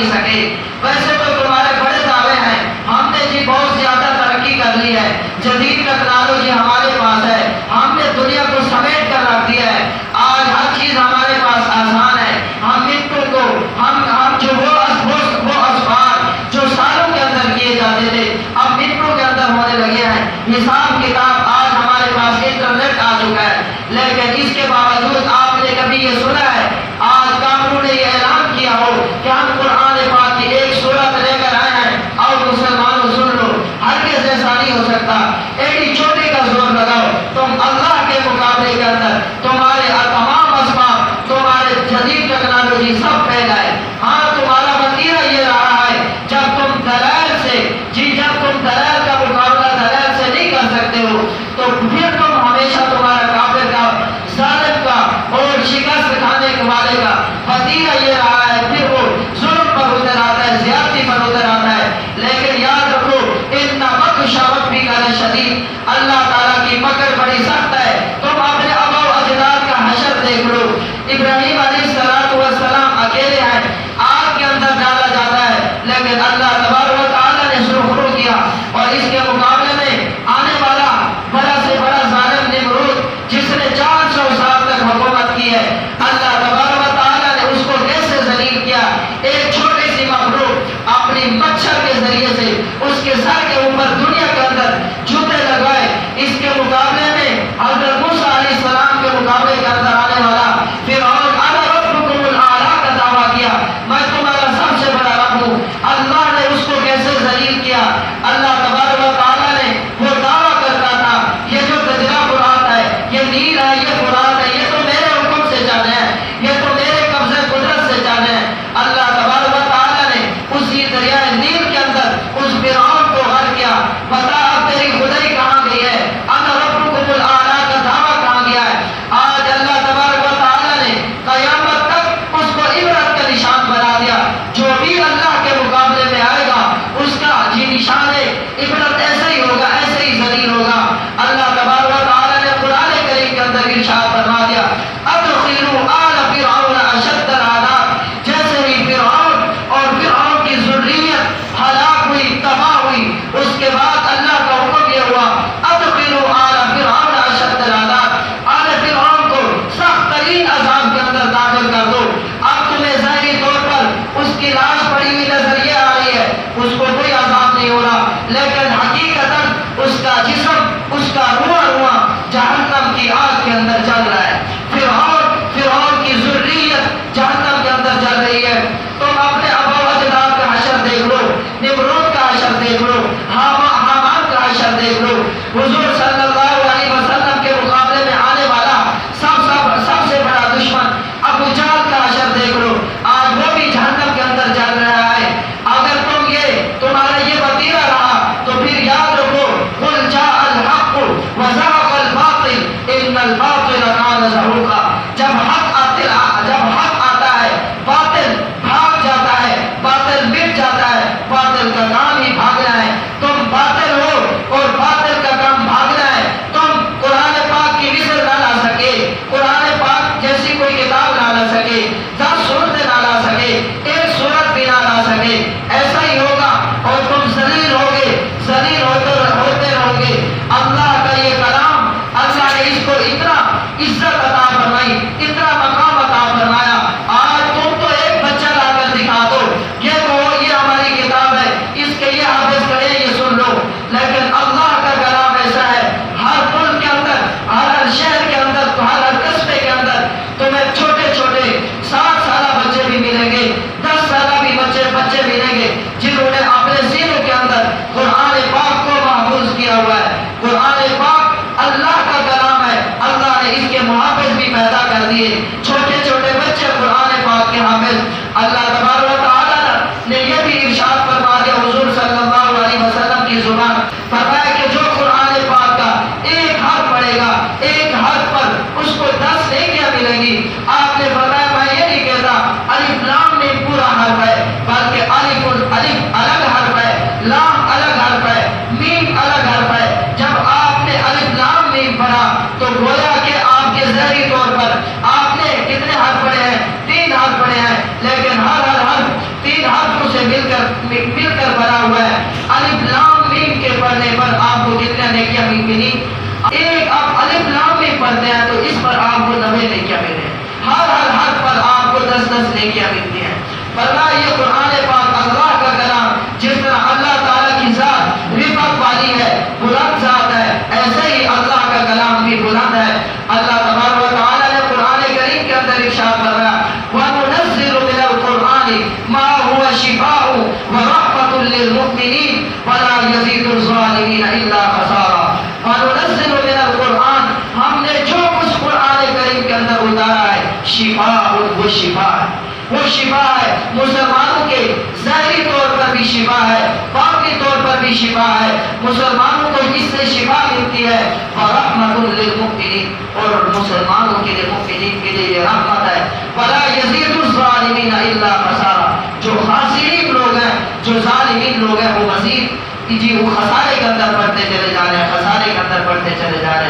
سکے. ویسے تو تمہارے بڑے دعوے ہیں, ہم نے جی بہت زیادہ ترقی کر لی ہے, جدید ٹیکنالوجی ہمارے پاس ہے, ہم نے دنیا کو سمیٹ کر رکھ دیا ہے, آج ہر چیز ہمارے پاس آسان ہے. ہم منٹوں کو ہم جو وہ اسباب جو سالوں کے اندر کیے جاتے تھے اب منٹوں کے اندر ہونے لگے ہیں. حساب کتاب آج ہمارے پاس انٹرنیٹ آ چکا ہے, لیکن اس کے باوجود آپ نے کبھی یہ سنا ہے آج کامروں نے یہ اعلان کیا ہو کہ ہم قرآن پاک کی ایک سورت لے کر آئے ہیں اور مسلمانوں سن لو؟ ہرگز ایسا نہیں ہو سکتا. ایک چھوٹے کا زور لگاؤ, تم اللہ کے مقابلے کے اندر تمہارے تمام اسباب, تمہارے جدید ٹیکنالوجی سب پھیل آئے. ہاں تمہارا وتیرہ یہ رہا ہے جب تم دلائل کا مقابلہ دلائل سے نہیں کر سکتے ہو تو پھر تم ہمیشہ تمہارا کافر کا, ظالم کا اور شکست کھانے والے کا وتیرہ یہ رہا ہے, پھر وہ ظلم پر اتر آتا ہے, زیادتی پر اتر آتا ہے. لیکن یاد رکھو ان بطش ربک لشدید, اللہ تعالیٰ کی مکر بڑی سخت ہے. تم اپنے آبا و اجداد کا حشر دیکھ لو. ابراہیم علیہ السلام اکیلے ہیں, آگ کے اندر ڈالا جاتا ہے, لیکن اللہ تبارک و تعالیٰ نے سرخرو کیا. اور اس کے مقابلے میں آنے والا بڑا سے بڑا ظالم نمرود جس نے 400 سال تک حکومت کی ہے, اللہ تبارک و تعالیٰ نے اس کو کیسے ذلیل کیا. ایک چھوٹی سی مخلوق اپنی مچھر کے ذریعے سے اس کے سر کے اوپر دنیا کے اندر جوتے لگائے. اس کے مقابلے میں حضرت موسیٰ علیہ السلام کے مقابلے کے اندر آنے والا فرعون انا ربکم الاعلی کا دعویٰ کیا, میں تمہارا سب سے بڑا رب ہوں. اللہ نے اس کو کیسے ذلیل کیا. اللہ تبارک و تعالیٰ نے وہ دعویٰ کرتا تھا یہ جو دجلہ فرات ہے, یہ نیل ہے, یہ فرات ہے, یہ تو میرے حکم سے جانے ہیں, یہ تو میرے قبضے قدرت سے جانے ہیں. اللہ تبارک و تعالیٰ نے اسی دریائے نیل کے اندر اس فرعون کو غرق کیا. بتا اب تیری خدائی کہاں گئی ہے, انا ربکم الاعلی کا دعویٰ کہاں گیا ہے. آج اللہ تبارک و تعالیٰ نے قیامت تک اس کو عبرت کا نشان بنا دیا. جو بھی اللہ کے مقابلے میں آئے گا اس کا جی نشان عبرت ایسے ہی ہوگا, ایسے ہی ذلیل ہوگا. اللہ تبارک و تعالیٰ نے قرآن کریم کے اندر ارشاد فرما دیا ادخلوا آل فرعون اشد العذاب. جیسے ہی فرعون اور فرعون کی ذریت ہلاک ہوئی, تباہ ہوئی, اس کے بعد اللہ کا حکم یہ ہوا ادخلوا آل فرعون اشد العذاب, آل فرعون کو سخت ترین عذاب کے اندر داخل کر دو. اب تمہیں ظاہری طور پر اس کی لاش پڑی ہوئی نظر یہ آ رہی ہے, اس کو کوئی عذاب نہیں ہو رہا, لیکن حقیقتاً اس کا جسم, اس کا روح جہنم کی آگ کے اندر جل رہا ہے. فرعون کی ذریت جہنم کے اندر جل رہی ہے. تم اپنے آبا و اجداد کا حشر دیکھ لو, نمرود کا حشر دیکھ لو, حامان کا حشر دیکھ لو. حضور صلی اللہ علیہ وسلم کے مقابلے میں آنے والا سب سے بڑا دشمن ابو جہل کا حشر دیکھ لو, آج وہ بھی جہنم کے اندر جل رہا ہے. اگر تمہارا یہ وتیرہ رہا تو پھر یاد رکھو قل جاء الحق وزهق الباطل ان الباطل كان زهوقا. جب حق آتا ہے باطل بھاگ جاتا ہے, باطل مٹ جاتا ہے, باطل کا کام ہی بھاگنا ہے. تم باطل ہو اور باطل کا کام 10 نیکیاں ملتی ہیں۔ فرمایا یہ قرآن پاک اللہ کا کلام جس طرح اللہ تعالیٰ کی ذات رفعت والی ہے، بلند ذات ہے، ایسے ہی اللہ کا کلام بھی بلند ہے۔ اللہ تبارک و تعالیٰ نے قرآن کریم کے اندر ارشاد فرمایا وَنُنَزِّلُ مِنَ الْقُرْآنِ مَا هُوَ شِفَاءٌ وَرَحْمَةٌ لِّلْمُؤْمِنِينَ وَلَا يَزِيدُ الظَّالِمِينَ إِلَّا خَسَارًا۔ وَنُنَزِّلُ مِنَ الْقُرْآنِ ہم نے جو کچھ قرآن کریم کے اندر اتارا ہے شفاء، وہ شفا ہے، وہ شفا ہے، مسلمانوں کے ظاہری طور پر بھی شفا ہے، باطنی طور پر بھی شفا ہے، مسلمانوں کو اس سے شفا ملتی ہے، وَرَحْمَةٌ لِّلْمُؤْمِنِينَ اور مسلمانوں کے لیے مؤمنین کے لیے یہ رحمت ہے، وَلَا يَزِيدُ الظَّالِمِينَ إِلَّا خَسَارًا۔ جو خاسرین لوگ ہیں، جو ظالمین لوگ ہیں، وہ مزید وہ خسارے کے اندر پڑتے چلے جا رہے ہیں، خسارے کے اندر پڑتے چلے جا رہے ہیں۔